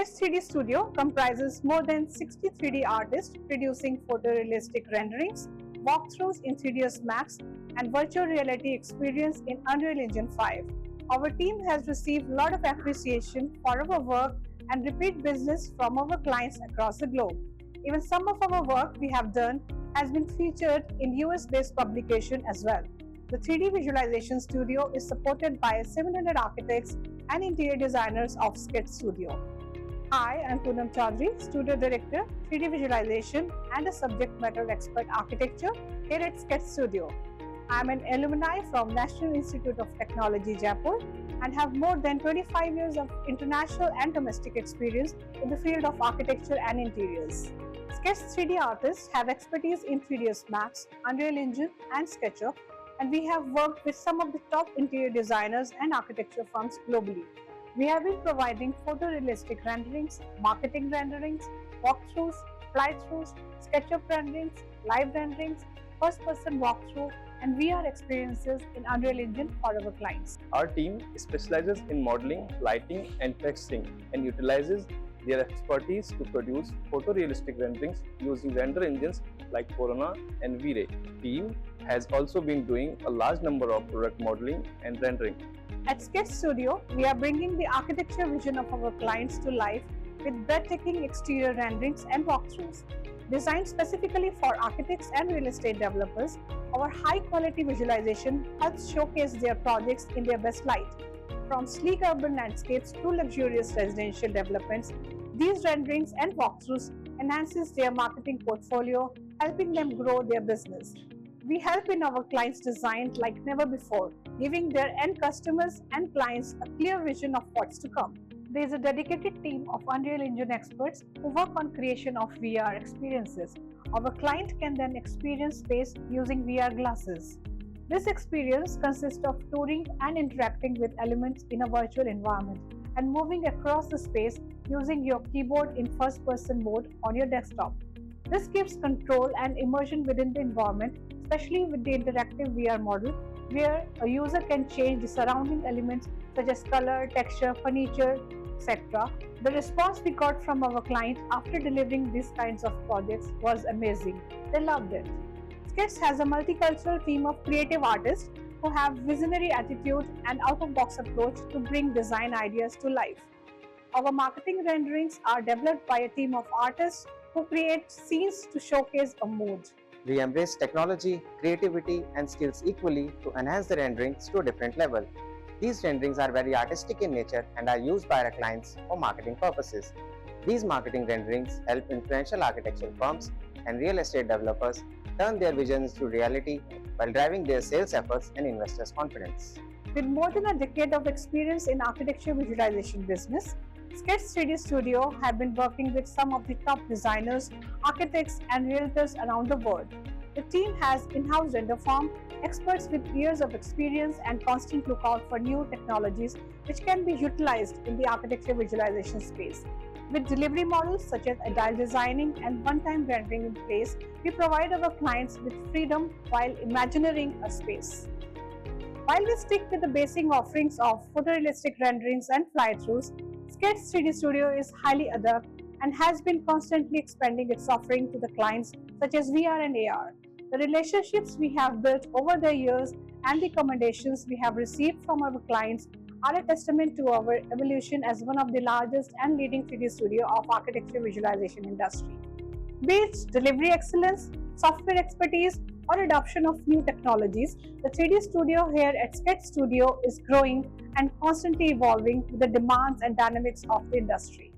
Sketch 3D Studio comprises more than 60 3D artists producing photorealistic renderings, walkthroughs in 3ds Max, and virtual reality experience in Unreal Engine 5. Our team has received a lot of appreciation for our work and repeat business from our clients across the globe. Even some of our work we have done has been featured in US-based publication as well. The 3D Visualization Studio is supported by 700 architects and interior designers of Sketch Studio. Hi, I'm Poonam Chaudhary, Studio Director, 3D Visualization and a Subject Matter Expert Architecture here at Sketch Studio. I'm an alumni from National Institute of Technology, Jaipur, and have more than 25 years of international and domestic experience in the field of architecture and interiors. Sketch 3D artists have expertise in 3ds Max, Unreal Engine, and SketchUp, and we have worked with some of the top interior designers and architecture firms globally. We have been providing photorealistic renderings, marketing renderings, walkthroughs, fly-throughs, SketchUp renderings, live renderings, first-person walkthrough, and VR experiences in Unreal Engine for our clients. Our team specializes in modeling, lighting, and texturing and utilizes their expertise to produce photorealistic renderings using render engines like Corona and V-Ray. Team has also been doing a large number of product modeling and rendering. At Sketch Studio, we are bringing the architecture vision of our clients to life with breathtaking exterior renderings and walkthroughs. Designed specifically for architects and real estate developers, our high-quality visualization helps showcase their projects in their best light. From sleek urban landscapes to luxurious residential developments, these renderings and walkthroughs enhances their marketing portfolio, helping them grow their business. We help in our clients' design like never before, giving their end customers and clients a clear vision of what's to come. There is a dedicated team of Unreal Engine experts who work on creation of VR experiences. Our client can then experience space using VR glasses. This experience consists of touring and interacting with elements in a virtual environment and moving across the space using your keyboard in first-person mode on your desktop. This gives control and immersion within the environment, especially with the interactive VR model, where a user can change the surrounding elements such as color, texture, furniture, etc. The response we got from our client after delivering these kinds of projects was amazing. They loved it. Sketch has a multicultural team of creative artists who have visionary attitude and out-of-box approach to bring design ideas to life. Our marketing renderings are developed by a team of artists who create scenes to showcase a mood. We embrace technology, creativity, and skills equally to enhance the renderings to a different level. These renderings are very artistic in nature and are used by our clients for marketing purposes. These marketing renderings help influential architectural firms and real estate developers turn their visions into reality while driving their sales efforts and investors' confidence. With more than a decade of experience in architecture visualization business, Sketch 3D Studio have been working with some of the top designers, architects, and realtors around the world. The team has in-house render farm, experts with years of experience and constant lookout for new technologies which can be utilized in the architecture visualization space. With delivery models such as agile designing and one-time rendering in place, we provide our clients with freedom while imagining a space. While we stick with the basic offerings of photorealistic renderings and fly-throughs, Sketch 3D Studio is highly adept and has been constantly expanding its offering to the clients such as VR and AR. The relationships we have built over the years and the recommendations we have received from our clients are a testament to our evolution as one of the largest and leading 3D studio of architecture visualization industry. Be it delivery excellence, software expertise, or adoption of new technologies, the 3D studio here at Sketch Studio is growing and constantly evolving with the demands and dynamics of the industry.